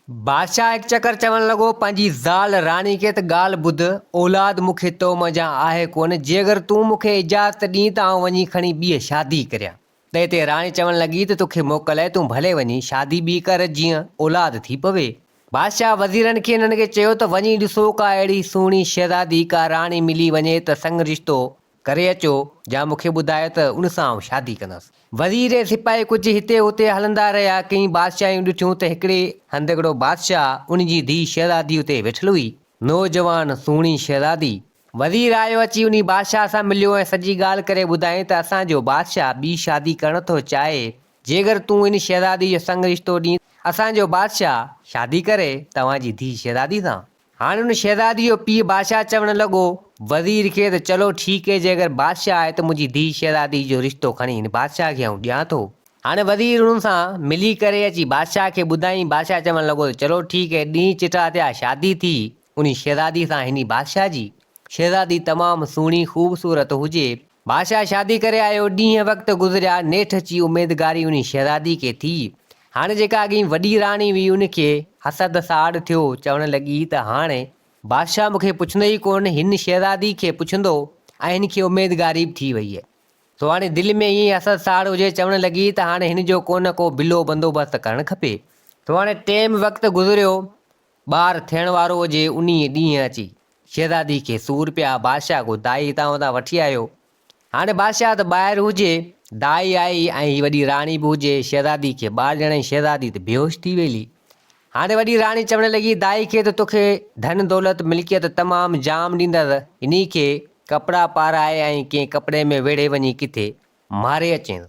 बादशाह एक चक्कर चवण लॻो पंहिंजी ज़ाल राणी खे त ॻाल्हि ॿुध, औलाद मूंखे तो मज़ा आहे कोन। जे अगरि तूं मूंखे इजाज़त ॾीं त आउं वञी खणी ॿीं शादी करियां। त हिते राणी चवण लॻी त तोखे मोकल आहे, तूं भले वञी शादी ॿी कर जीअं औलाद थी पवे। बादशाह वज़ीरनि खे हिननि खे चयो त वञी ॾिसो का अहिड़ी सुहिणी शहज़ादी का राणी मिली वञे त संग रिश्तो करे अचो, या मूंखे ॿुधायो त उन सां आउं शादी कंदसि। वज़ीर ऐं सिपाही कुझु हिते हुते हलंदा रहिया। कई बादशाहियूं ॾिठियूं त हिकिड़े हंधि हिकिड़ो बादशाह उन जी धीउ शहज़ादी हुते वेठल हुई, नौजवान सुहिणी शहज़ादी। वज़ीर आयो, अची उन बादशाह सां मिलियो ऐं सॼी ॻाल्हि करे ॿुधाई त असांजो बादशाह ॿी शादी करण थो चाहे। जे अगरि तूं इन शहज़ादी जो संग रिश्तो ॾीं, असांजो बादशाह शादी करे तव्हांजी धीउ शहज़ादी सां। हाणे उन शहज़ादी जो पीउ बादशाह चवणु लॻो वज़ीर खे त चलो ठीकु आहे, जे अगरि बादशाह आहे त मुंहिंजी धीउ शहज़ादी जो रिश्तो खणी हिन बादशाह खे आउं ॾियां थो। हाणे वज़ीर हुन सां मिली करे अची बादशाह खे ॿुधाई। बादशाह चवणु लॻो त चलो ठीकु आहे। ॾींहं चिटा थिया, शादी थी उन शहज़ादी सां हिन बादशाह जी। शहज़ादी तमामु सुहिणी ख़ूबसूरत हुजे। बादशाह शादी करे आयो। ॾींहं वक़्तु गुज़रिया, नेठि अची उमेदगारी उन शहज़ादी खे थी। हाणे जेका अॻी वॾी राणी हुई उनखे हसद साड़ थियो, चवणु लॻी त हाणे बादशाह मूंखे पुछंदो ई कोन, हिन शहज़ादी खे पुछंदो ऐं हिनखे उमेदगारी बि थी वई आहे। सो हाणे दिलि में ईअं हसद साड़ हुजे, चवणु लॻी त हाणे हिन जो को न को बिलो बंदोबस्तु करणु खपे। सो हाणे टेम वक़्तु गुज़रियो, ॿारु थियण वारो हुजे। उन ॾींहुं अची शहज़ादी खे सूर पिया। बादशाह को दाई हितां हुतां वठी आयो। हाणे बादशाह त ॿाहिरि हुजे, दाई आई ऐं हीअ वॾी राणी बि हुजे। शहज़ादी खे ॿार ॼणे शहज़ादी त बेहोश थी वेली। हाणे वॾी राणी चवणु लॻी दाई खे त तोखे धन दौलत मिल्कियत तमामु जाम ॾींदसि, इन्ही खे कपिड़ा पाराए ऐं कंहिं कपिड़े में वेड़े वञी किथे मारे अचें।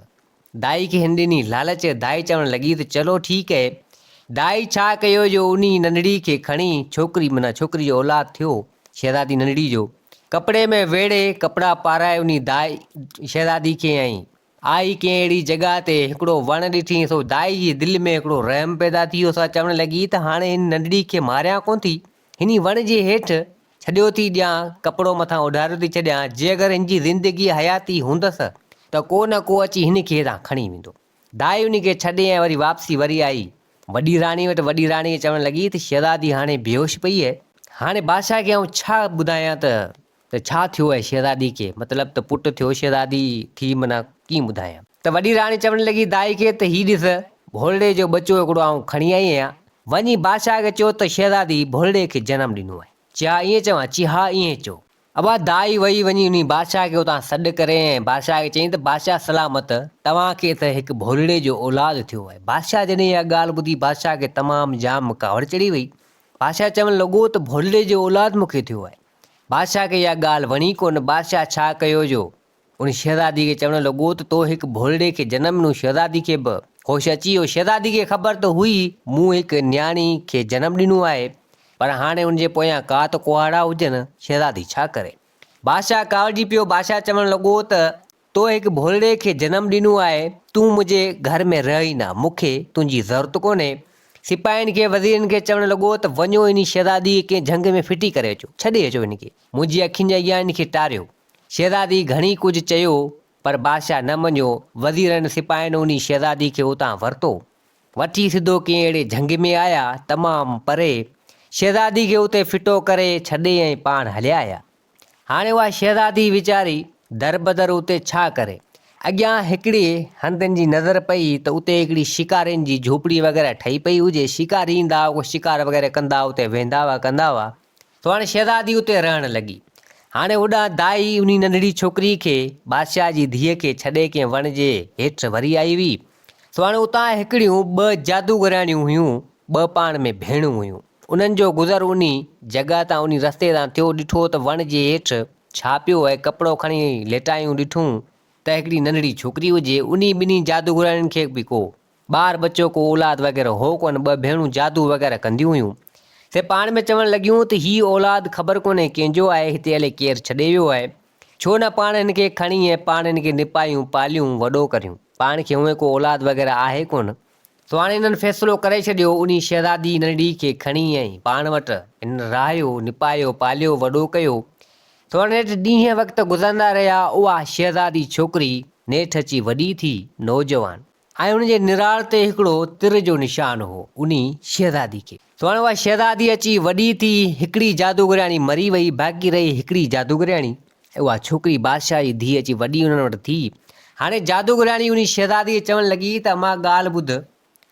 दाई खे हिन ॾिनी लालच। दाई चवणु लॻी त चलो ठीकु आहे। दाई छा कयो जो उन नंढड़ी खे खणी, छोकिरी माना छोकिरी जो औलाद थियो शहज़ादी नंढड़ी जो, कपिड़े में वेड़े कपिड़ा पाराए उन दाई शहज़ादी खे ऐं आई कंहिं अहिड़ी जॻह ते हिकिड़ो वणु ॾिठी। सो दाई जी दिलि में हिकिड़ो रहम पैदा थी वियो। सा चवणु लॻी त हाणे हिन नंढड़ी खे मारियां कोन थी, हिन वण जे हेठि छॾियो थी ॾियां, कपिड़ो मथां उधारियो थी छॾियां। जे अगरि हिन जी ज़िंदगी हयाती हूंदसि त को न को अची हिन खे हितां खणी वेंदो। दाई उन खे छॾे ऐं वरी वापसी वरी आई वॾी राणी वटि। वॾी राणी चवणु लॻी त शहज़ादी हाणे बेहोश पई आहे। हाणे बादशाह खे आउं छा ॿुधायां त छा थियो आहे शहज़ादी खे, मतिलबु त पुटु थियो शहज़ादी थी, माना कीअं ॿुधायां। त वॾी राणी चवणु लॻी दाई खे त हीउ ॾिस, भोरड़े जो बचो हिकिड़ो आउं खणी आई आहियां। वञी बादशाह खे चयो त शहज़ादी भोरड़े खे जनमु ॾिनो आहे। छा ईअं चवां? ची हा ईअं चओ। अबा दाई वई वञी उन बादशाह खे उतां सॾु करे ऐं बादशाह खे चयईं त बादशाह सलामत, तव्हांखे त हिकु भोरड़े जो औलाद थियो आहे। बादशाह जॾहिं इहा ॻाल्हि ॿुधी, बादशाह खे तमामु जाम कावड़ चढ़ी वई। बादशाह चवणु लॻो त भोरड़े जो औलाद मूंखे थियो आहे। बादशाह खे इहा ॻाल्हि वणी कोन। बादशाह छा कयो जो उन शहज़ादी खे चवणु लॻो त तो हिकु भोरड़े खे जनमु ॾिनो। शहज़ादी खे बि होश अची वियो। शहज़ादी खे ख़बर त हुई मूं हिकु न्याणी खे जनमु ॾिनो आहे, पर हाणे उनजे पोयां का त कुहाड़ा हुजनि, शहज़ादी छा करे। बादशाह कावड़जी पियो। बादशाह चवणु लॻो त तो हिकु भोरड़े खे जनमु ॾिनो आहे, तूं मुंहिंजे घर में रह ई न, मूंखे तुंहिंजी ज़रूरत कोन्हे। सिपाहियुनि खे वज़ीरनि खे चवणु लॻो त वञो इन शहज़ादी कंहिं झंग में फिटी करे अचो, छॾे अचो हिनखे, मुंहिंजी अखियुनि जे अॻियां हिनखे टारियो। शहज़ादी घणी कुझु चयो पर बादशाह न मञियो। वज़ीरनि सिपाहियुनि उन शहज़ादी खे उतां वरितो, वठी सिधो कंहिं अहिड़े झंग में आया तमामु परे। शहज़ादी खे उते फिटो करे छॾे ऐं पाण हलिया आया। हाणे उहा शहज़ादी वीचारी दर बदर उते छा करे। अॻियां हिकिड़ी हंधनि जी नज़र पई त उते हिकिड़ी शिकारियुनि जी झोपड़ी वग़ैरह ठही पई हुजे। शिकारी ईंदा हुआ, शिकार वग़ैरह कंदा, उते वेंदा हुआ, कंदा हुआ। तो हाणे शहज़ादी उते रहणु लॻी। हाणे होॾां दाई उन नंढड़ी छोकिरी खे, बादशाह जी धीअ खे छॾे कंहिं वण जे हेठि वरी आई हुई। सो हाणे उतां हिकिड़ियूं ॿ जादूगराणियूं हुयूं, ॿ पाण में भेणूं हुयूं। उन्हनि जो गुज़र उन जॻह तां, उन रस्ते तां थियो। ॾिठो त वण जे हेठि छा पियो आहे, कपिड़ो खणी लेटायूं ॾिठूं त हिकिड़ी नंढड़ी छोकिरी हुजे। उन ॿिन्ही जादूगराणियुनि खे बि को ॿार बच्चो, को औलाद वग़ैरह हो कोन। ॿ भेणूं जादू वग़ैरह कंदियूं हुयूं। से पाण में चवणु लॻियूं त हीउ औलाद ख़बर कोन्हे कंहिंजो आहे, हिते हले केरु छॾे वियो आहे, छो न पाण हिनखे खणी ऐं पाण हिनखे निपायूं, पालियूं, वॾो करियूं। पाण खे उहे को औलाद वग़ैरह आहे कोन। सो हाणे हिननि फ़ैसिलो करे छॾियो, उन शहज़ादी नंढड़ी खे खणी ऐं पाण वटि हिन रहायो, निपायो, पालियो, वॾो कयो। सो हाणे ॾींहं वक़्तु गुज़रंदा रहिया। उहा शहज़ादी छोकिरी नेठि अची वॾी थी, नौजवान, ऐं उनजे निराड़ ते हिकिड़ो तिर जो निशान हो उन शहज़ादी खे। तो हाणे उहा शहज़ादी अची वॾी थी, हिकिड़ी जादूगराणी मरी वई, बाक़ी रही हिकिड़ी जादूगराणी। उहा छोकिरी बादशाह जी धीउ अची वॾी उन्हनि वटि थी। हाणे जादूगराणी उन शहज़ादीअ चवणु लॻी त मां ॻाल्हि ॿुध,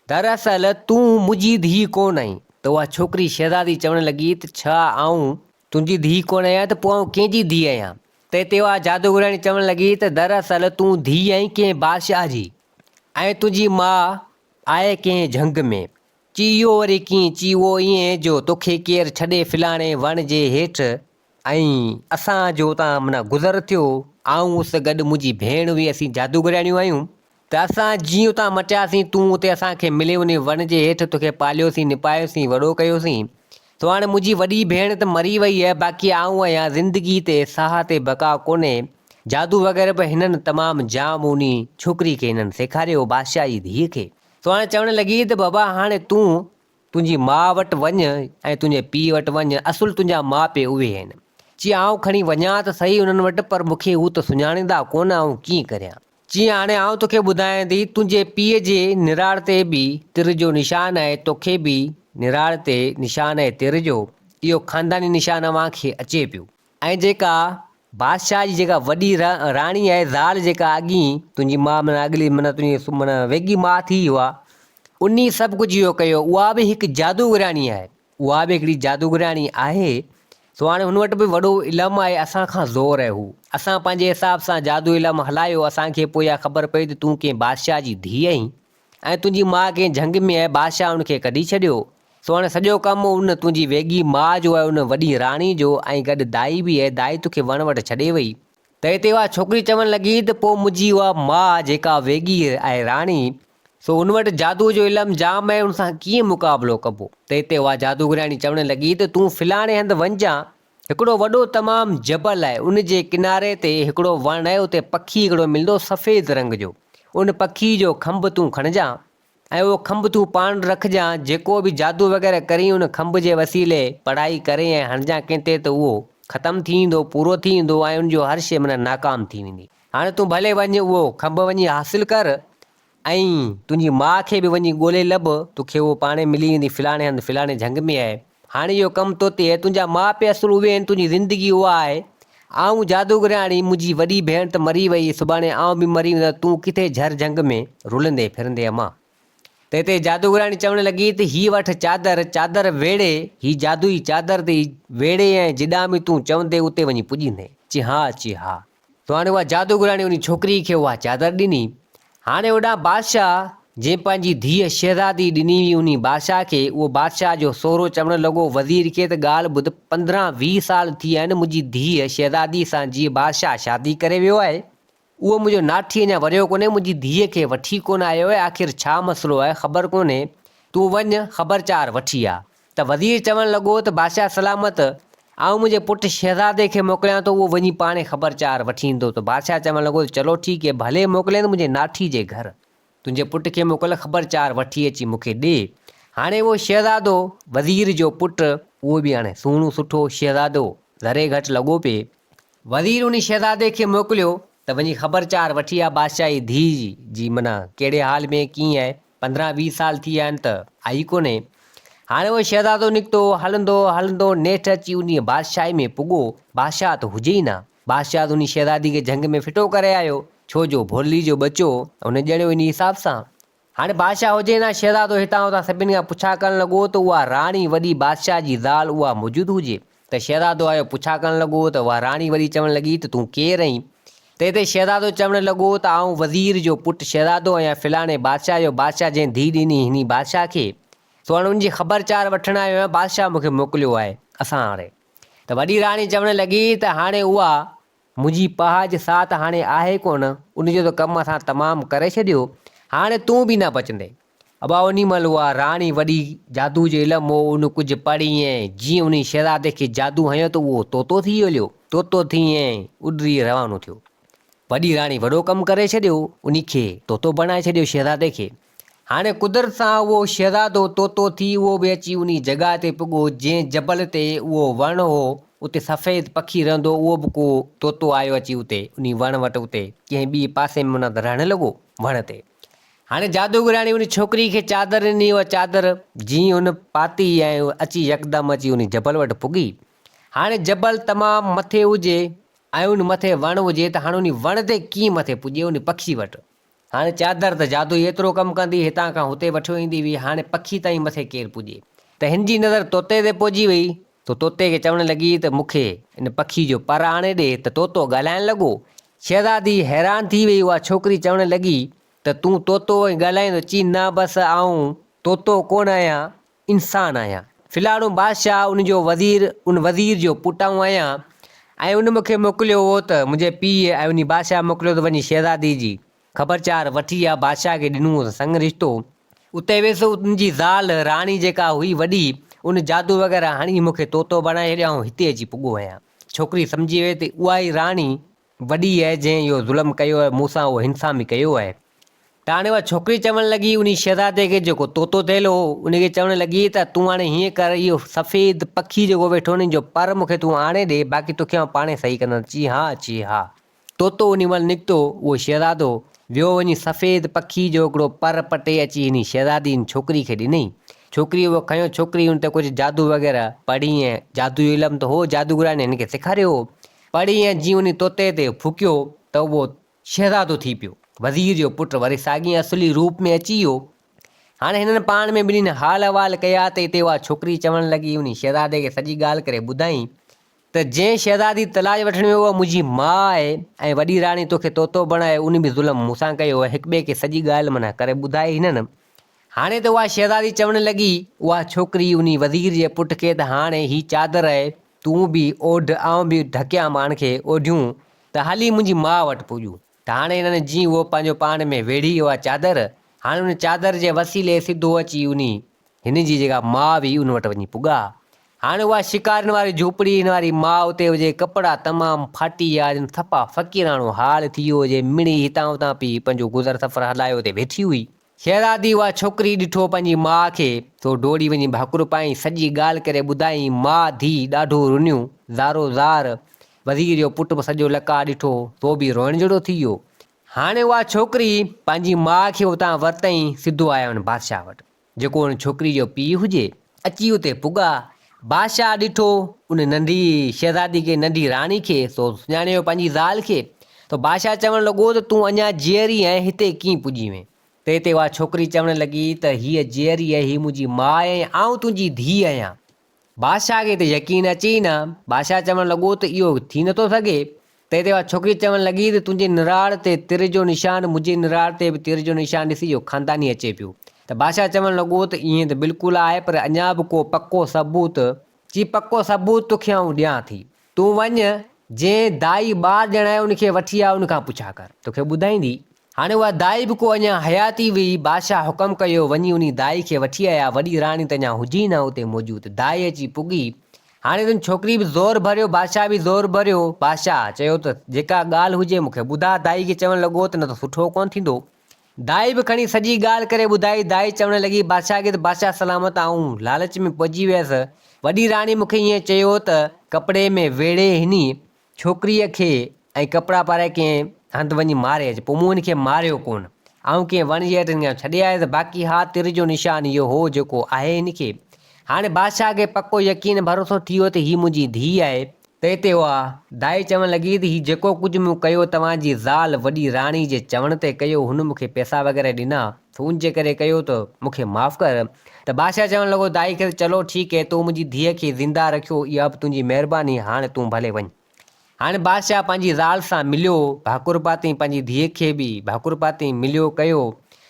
दरअसल तूं मुंहिंजी धीउ कोन आहीं। त उहा छोकिरी शहज़ादी चवणु लॻी त छा आऊं तुंहिंजी धीउ कोन आहियां त पोइ आऊं कंहिंजी धीउ आहियां? त हिते उहा जादूगराणी चवणु लॻी त दरअसल तूं धीउ आहीं कंहिं बादशाह जी, ऐं तुंहिंजी माउ आहे कंहिं झंग में। चयो वरी कीअं? चयो ईअं जो तोखे केरु छॾे फलाणे वण जे हेठि ऐं असांजो उतां माना गुज़र थियो, आऊं उस गॾु मुंहिंजी भेण हुई, असीं जादूगराणियूं आहियूं। त असां जीअं उतां मटियासीं, तूं उते असांखे मिले उन वण जे हेठि, तोखे पालियोसीं निपायोसीं वॾो कयोसीं। तो हाणे मुंहिंजी वॾी भेण त मरी वई आहे, बाक़ी आऊं आहियां ज़िंदगी ते साह ते बका कोन्हे। जादू वग़ैरह बि हिननि तमामु जाम उन छोकिरी खे हिननि सेखारियो, बादशाह जी धीअ खे। तो हाणे चवणु लॻी त बाबा हाणे तूं तुंहिंजी माउ वटि वञु ऐं तुंहिंजे पीउ वटि वञु, असुलु तुंहिंजा माउ पीउ उहे आहिनि। चई आऊं खणी वञा त सही उन्हनि वटि, पर मूंखे हू त सुञाणींदा कोन, आऊं कीअं करियां? चई हाणे आऊं तोखे ॿुधायां थी, तुंहिंजे पीउ जे निराड़ ते बि तिर जो निशान आहे, तोखे बि निराड़ ते निशान आहे तिर जो। इहो ख़ानदानी निशान अव्हांखे अचे पियो। ऐं जेका बादशाह जी जेका वॾी राणी आहे, ज़ाल जेका अॻी तुंहिंजी माउ माना अॻिली माना तुंहिंजी माना वेगी माउ थी हुआ, उन सभु कुझु इहो कयो। उहा बि हिकु जादूगराणी आहे, उहा बि हिकिड़ी जादूगराणी आहे। सो हाणे हुन वटि बि वॾो इल्मु आहे, असांखां ज़ोर आहे हू। असां पंहिंजे हिसाब सां जादू इल्मु हलायो, असांखे पोइ इहा ख़बर पई त तूं कंहिं बादशाह जी धीउ आहीं ऐं तुंहिंजी माउ कंहिं झंग में आहे, बादशाह उनखे कढी छॾियो। सो हाणे सॼो कमु उन तुंहिंजी वेगी माउ जो आहे, उन वॾी राणी जो, ऐं गॾु दाई बि आहे, दाई तोखे वण वटि छॾे वई। त हिते उहा छोकिरी चवणु लॻी त पोइ मुंहिंजी उहा माउ जेका वेगी आहे राणी, सो हुन वटि जादू जो इल्मु जाम आहे, उन सां कीअं मुक़ाबिलो कबो? त हिते उहा जादूगराणी चवणु लॻी त तूं फलाणे हंधि वञजांइ, हिकिड़ो वॾो तमामु जबल आहे, उन जे किनारे ते हिकिड़ो वणु आहे, उते पखी हिकिड़ो मिलंदो सफ़ेद रंग जो। उन पखी जो खंभु तूं खणजांइ ऐं उहो खंभु तूं पाण रखजांइ। जेको बि जादू वग़ैरह करी उन खंभ जे वसीले पढ़ाई करे ऐं हणजांइ कंहिं ते, त उहो ख़तमु थी वेंदो, पूरो थी वेंदो ऐं उनजो हर शइ माना नाकाम थी वेंदी। हाणे तूं भले वञु, उहो खंभु वञी हासिलु कर ऐं तुंहिंजी माउ खे बि वञी ॻोल्हे लभ, तोखे उहो पाणे मिली वेंदी, फलाणे हंधि फलाणे झंग में आहे। हाणे इहो कमु तो ते आहे, तुंहिंजा माउ पीउ असुलु उहे आहिनि, तुंहिंजी ज़िंदगी उहा आहे। आऊं जादूगराणी, मुंहिंजी वॾी भेण त मरी वई, सुभाणे आऊं बि मरी वेंदो, तूं किथे झर झंग में रुलंदे फिरंदे अमां। त हिते जादूगराणी चवणु लॻी त हीअ वठि चादर, चादर वेड़े, हीअ जादू जी चादर ते वेड़े ऐं जिॾां बि तूं चवंदे उते वञी पुॼींदे। चई हा, चई हा। तो हाणे उहा जादूगराणी उन छोकिरी खे उहा चादर ॾिनी। हाणे होॾां बादशाह जंहिं पंहिंजी धीअ शहज़ादी ॾिनी हुई उन बादशाह खे, उहो बादशाह जो सोरो चवणु लॻो वज़ीर खे त ॻाल्हि ॿुध, 15-20 साल थी विया आहिनि मुंहिंजी धीअ शहज़ादी सां जीअं बादशाह शादी करे वियो आहे, उहो मुंहिंजो नाठी अञा वरियो कोन्हे, मुंहिंजी धीअ खे वठी कोन आयो आहे, आख़िर छा मसइलो आहे ख़बर कोन्हे, तूं वञु ख़बरचार वठी आ। त वज़ीर चवणु लॻो त बादशाह सलामत, आऊं मुंहिंजे पुटु शहज़ादे खे मोकिलियां थो, उहो वञी पाणे ख़बरचार वठी ईंदो। त बादशाह चवणु लॻो चलो ठीकु आहे, भले मोकिले त मुंहिंजे नाठी जे घर, तुंहिंजे पुट खे मोकिल, ख़बरचार वठी अची मूंखे ॾे। हाणे उहो शहज़ादो वज़ीर जो पुटु, उहो बि हाणे सुहिणो सुठो शहज़ादो, ज़रे घटि लॻो पिए। वज़ीर उन शहज़ादे खे मोकिलियो त वञी ख़बरचार वठी आ बादशाह जी धीउ जी माना कहिड़े हाल में कीअं आहे, 15-20 साल थी विया आहिनि त आई कोन्हे। हाणे उहो शहज़ादो निकितो, हलंदो हलंदो नेठि अची उन बादशाही में पुॻो। बादशाह त हुजे ई न, बादशाह त उन शहज़ादी खे झंग में फिटो करे आयो, छो जो भोली जो बचो हुन ॼणियो इन हिसाब सां। हाणे बादशाह हुजे न, शहज़ादो हितां हुतां सभिनि खां पुछा करणु लॻो त उहा राणी वॾी बादशाह जी ज़ाल उहा मौजूदु हुजे। त शहज़ादो आयो, पुछा करणु लॻो त उहा राणी वरी चवणु लॻी त तूं केरु आहीं? त हिते शहज़ादो चवणु लॻो त आऊं वज़ीर जो पुटु शहज़ादो आहियां, फलाणे बादशाह जो, बादशाह जंहिं धीउ ॾिनी हिन बादशाह खे। सो हाणे उनजी ख़बरचार वठणु आयो आहियां, बादशाह मूंखे मोकिलियो आहे असां हाणे। त वॾी राणी चवणु लॻी त हाणे उहा मुंहिंजी पहाज साथ हाणे आहे कोन, उनजो त कमु असां तमामु करे छॾियो, हाणे तूं बि न बचंदे। अबा उन महिल उहा राणी वॾी जादू जो इल्मु हो, उन कुझु पढ़ी ऐं जीअं उन शहज़ादे खे जादू हयो त उहो तोतो थी हलियो, तोतो थी ऐं उॾरी रवानो थियो। वॾी राणी वॾो कमु करे छॾियो, उन खे तोतो बणाए छॾियो शहज़ादे खे। हाणे कुदरत सां उहो शहज़ादो तोतो थी उहो बि अची उन जॻह ते पुॻो जंहिं जबल ते उहो वणु हो, उते सफ़ेद पखी रहंदो, उहो बि को तोतो आयो अची उते उन वण वटि, उते कंहिं ॿी पासे में माना रहणु लॻो वण ते। हाणे जादूगराणी उन छोकिरी खे चादर ॾिनी। उहा चादर जीअं हुन पाती ऐं अची यकदमि अची उन जबल वटि पुगी। हाणे जबल तमामु मथे हुजे ऐं उन मथे वण हुजे त हाणे उन वण ते कीअं मथे पुॼे उन पखी वटि। हाणे चादर त जादू एतिरो कमु कंदी, हितां खां हुते वठो ईंदी हुई, हाणे पखी ताईं मथे केरु पुॼे। त हिन जी नज़र तोते ते पहुची वई। त तोते खे चवणु लॻी त मूंखे इन पखी जो पर आणे ॾे। त तोतो ॻाल्हाइणु लॻो। शहज़ादी हैरान थी वई। उहा छोकिरी चवणु लॻी त तूं तोतो ॻाल्हाईंदो? चई न बसि आऊं तोतो कोन आहियां, इंसान आहियां। फ़िलहालु बादशाह उनजो उन वज़ीर जो पुटु आहियां ऐं उन मूंखे मोकिलियो हो त मुंहिंजे पीउ ऐं उन बादशाह मोकिलियो त वञी शहज़ादी जी ख़बरचार वठी आ। बादशाह खे ॾिनो संग रिश्तो। उते वियुसि उनजी ज़ाल राणी जेका हुई वॾी, उन जादू वग़ैरह हणी मूंखे तोतो बणाए छॾियऊं, हिते अची पुॻो आहियां। छोकिरी सम्झी वई त उहा ई राणी वॾी आहे जंहिं इहो ज़ुल्म कयो आहे मूंसां, उहो हिंसा में कयो आहे। त हाणे उहा छोकिरी चवणु लॻी उन शहज़ादे खे जेको तोतो थियल हो उनखे चवणु लॻी त तूं हाणे हीअं कर, इहो सफ़ेद पखी जेको वेठो उन जो पर मूंखे तूं आणे ॾे, बाक़ी तोखे आउं पाणे सही कंदुसि। चई हा। तोतो उन महिल निकितो। उहो शहज़ादो वियो वञी सफ़ेद पखी जो हिकिड़ो पर पटे अची हिन शहज़ादी छोकिरी खे ॾिनई। छोकिरी उहो खयो। छोकिरी हुन ते कुझु जादू वग़ैरह पढ़ी ऐं जादू जो इल्मु त हो, जादूगराणी हिनखे सेखारियो हो। पढ़ी ऐं जीअं उन तोते ते फूकियो त उहो शहज़ादो थी पियो, वज़ीर जो पुटु वरी साॻी असली रूप में अची वियो। हाणे हिननि पाण में ॿिन्हिनि हाल अहिवाल कया त हिते उहा छोकिरी चवणु लॻी उन शहज़ादे खे सॼी ॻाल्हि करे ॿुधाई त जंहिं शहज़ादी तलाश वठण में उहा मुंहिंजी माउ आहे ऐं वॾी राणी तोखे तोतो बणाए उन बि ज़ुल्म मूंसां कयो आहे। हिक ॿिए खे सॼी ॻाल्हि माना करे ॿुधाई हिननि। हाणे त उहा शहज़ादी चवणु लॻी उहा छोकिरी उन वज़ीर जे पुट खे त हाणे ही चादर आहे, तूं बि ओढ आउं बि ढकिया पाण खे ओढियूं त हली मुंहिंजी माउ वटि पुॼूं। त हाणे हिननि जीअं उहो पंहिंजो पाण में वेड़ी उहा चादर, हाणे उन चादर जे वसीले सिधो अची हिन जी जेका माउ हुई उन वटि वञी पुॻा। हाणे उहा शिकारियुनि वारी झोपड़ी हिन वारी माउ उते हुजे, कपिड़ा तमामु फाटी विया, सफ़ा फ़क़ीराणो हाल थी वियो हुजे, मिड़ी हितां हुतां पई पंहिंजो गुज़र सफ़र हलायो ते वेठी हुई। शहज़ादी उहा छोकिरी ॾिठो पंहिंजी माउ खे, तो डोड़ी वञी भाकुर पाई सॼी ॻाल्हि करे ॿुधाई। माउ धीउ ॾाढो रुनियूं, ज़ारो ज़ार। वज़ीर जो पुटु बि सॼो लका ॾिठो तो बि रोइण जहिड़ो थी वियो। हाणे उहा छोकिरी पंहिंजी माउ खे उतां वरितई, सिधो आया हुन बादशाह वटि जेको हुन छोकिरी जो पीउ हुजे। अची उते पुॻा। बादशाह ॾिठो उन नंढी शहज़ादी खे, नंढी राणी खे, सो सुञाणियो पंहिंजी ज़ाल खे। त बादशाह चवणु लॻो त तूं अञा जीअरी आहीं, हिते कीअं पुॼी वएं? त हिते उहा छोकिरी चवणु लॻी त हीअ जीअरी आहे, हीअ मुंहिंजी माउ आहे, आउं तुंहिंजी धीउ आहियां। बादशाह खे त यकीन अचे ई न। बादशाह चवणु लॻो त इहो थी नथो सघे। त हिते उहा छोकिरी चवणु लॻी त तुंहिंजे निराड़ ते तिर जो निशान, मुंहिंजे निराड़ ते बि तिर जो निशान ॾिसी इहो ख़ानदानी अचे पियो। त बादशाह चवणु लॻो त ईअं त बिल्कुलु आहे, पर अञा बि को पको सबूत। चई पको सबूत तोखे आउं ॾियां थी। तूं वञ जंहिं दाई ॿार ॼणा आहे उनखे वठी आ, उनखां पुछा कर, तोखे ॿुधाईंदी। हाणे उहा दाई बि को अञा हयाती हुई। बादशाह हुकम कयो वञी उन दाई खे वठी आया। वॾी राणी त अञा हुजी न उते मौजूदु। दाई अची पुॻी। हाणे तुम छोकिरी बि ज़ोर भरियो, बादशाह बि ज़ोर भरियो। बादशाह चयो त जेका ॻाल्हि हुजे मूंखे ॿुधा। दाई खे चवणु लॻो त न त सुठो कोन थींदो। दाई बि खणी सॼी ॻाल्हि करे ॿुधाई। दाई चवणु लॻी बादशाह खे त बादशाह सलामत, आऊं लालच में पइजी वियसि। वॾी राणी मूंखे ईअं चयो त कपिड़े में वेड़े हिन छोकिरीअ खे ऐं कपिड़ा पाराए कंहिं हंधि वञी मारे अच। पोइ मूं हिनखे मारियो कोन, ऐं कंहिं वण जे हेठि छॾे आयुसि। बाक़ी हा तिर जो निशान इहो हो जेको आहे हिनखे। हाणे बादशाह खे पको यकीन भरोसो थी वियो त हीअ मुंहिंजी धीउ आहे। त हिते उहा दाई चवणु लॻी त हीउ जेको कुझु मूं कयो तव्हांजी ज़ाल वॾी राणी जे चवण ते कयो, हुन मूंखे पैसा वग़ैरह ॾिना, हुन जे करे कयो, त मूंखे माफ़ु कर। त बादशाह चवणु लॻो दाई खे चलो ठीकु है, तूं मुंहिंजी धीअ खे ज़िंदा रखियो, इहा बि तुंहिंजी महिरबानी, हाणे तूं भले वञ। हाणे बादशाह पंहिंजी ज़ाल सां मिलियो, भाकुर पातई, पंहिंजी धीअ खे बि भाकुर पातई, मिलियो कयो।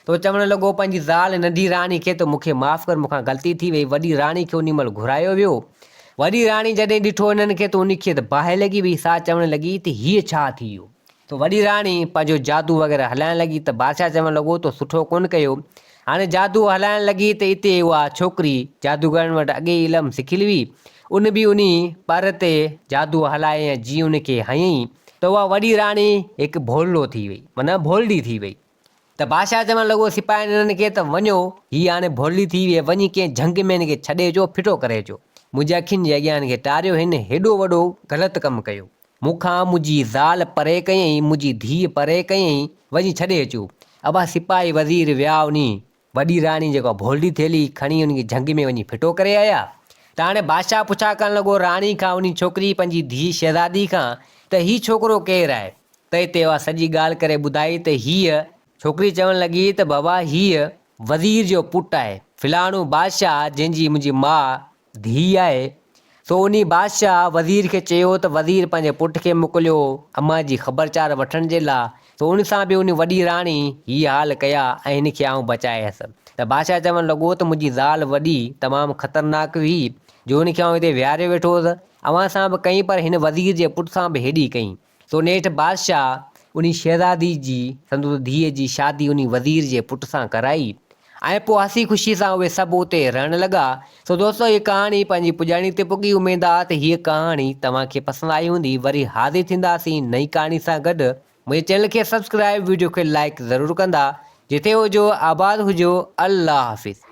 तो चवणु लॻो पंहिंजी ज़ाल नंढी राणी खे त मूंखे माफ़ु कर, मूंखां ग़लती थी वई। वॾी राणी खे उन महिल घुरायो वियो। वॾी राणी जॾहिं ॾिठो हिननि खे त उनखे त बाहि लॻी वई। सा चवणु लॻी त हीअ छा थी वियो? त वॾी राणी पंहिंजो जादू वग़ैरह हलाइणु लॻी। त बादशाह चवणु लॻो त सुठो कोन कयो। हाणे जादू हलाइणु लॻी त हिते उहा छोकिरी जादूगरनि वटि अॻे इल्मु सिखियलु हुई। उन बि उन पर ते जादू हलाए ऐं जीअं उनखे हयईं त उहा वॾी राणी हिकु भोलो थी वई, माना भोलड़ी थी वई। त बादशाह चवणु लॻो सिपाहियुनि हिननि खे त वञो, हीअ हाणे भोली थी वई, वञी कंहिं झंग में हिनखे छॾे अचो, फिटो करे अचो। मुंहिंजे अखियुनि जे अॻियां हिनखे टारियो, हिन हेॾो वॾो ग़लति कमु कयो। मूंखां मुंहिंजी ज़ाल परे कयईं, मुंहिंजी धीउ परे कयईं, वञी छॾे अचो। अबा सिपाही वज़ीर विया उनी वॾी राणी जेको भोलड़ी थेली खणी उनखे झंग में वञी फिटो करे आया। त हाणे बादशाह पुछा करणु लॻो राणी खां उन छोकिरी पंहिंजी धीउ शहज़ादी खां त हीउ छोकिरो केरु आहे। त हिते उहा सॼी ॻाल्हि करे ॿुधाई त हीअ छोकिरी चवणु लॻी त बाबा हीअ वज़ीर जो पुटु आहे, फिलाणो बादशाह जंहिंजी मुंहिंजी माउ धीउ आहे। सो उन बादशाह वज़ीर खे चयो त वज़ीर पंहिंजे पुट खे मोकिलियो अम्मा जी ख़बरचार वठण जे लाइ। सो उन सां बि उन वॾी राणी हीअ हाल कया ऐं हिन खे आउं बचायसि। त बादशाह चवणु लॻो त मुंहिंजी ज़ाल वॾी तमामु ख़तरनाक हुई जो उनखे आउं हिते विहारे वेठो हुअसि, अव्हां सां बि कई पर हिन वज़ीर जे पुट सां बि हेॾी कई। सो नेठि बादशाह उन शहज़ादी जी संदसि धीअ जी शादी उन वज़ीर जे पुट सां कराई ऐं पोइ हसी ख़ुशी सां उहे सभु उते रहणु लॻा। सो दोस्तो हीअ कहाणी पंहिंजी पुॼाणी ते पुॻी। उमेद आहे त हीअ कहाणी तव्हांखे पसंदि आई हूंदी। वरी हाज़िर थींदासीं नई कहाणी सां गॾु। मुंहिंजे चैनल खे सब्सक्राइब, वीडियो खे लाइक ज़रूरु कंदा। जिथे हुजो आबाद हुजो। अल्लाह हाफ़िज़।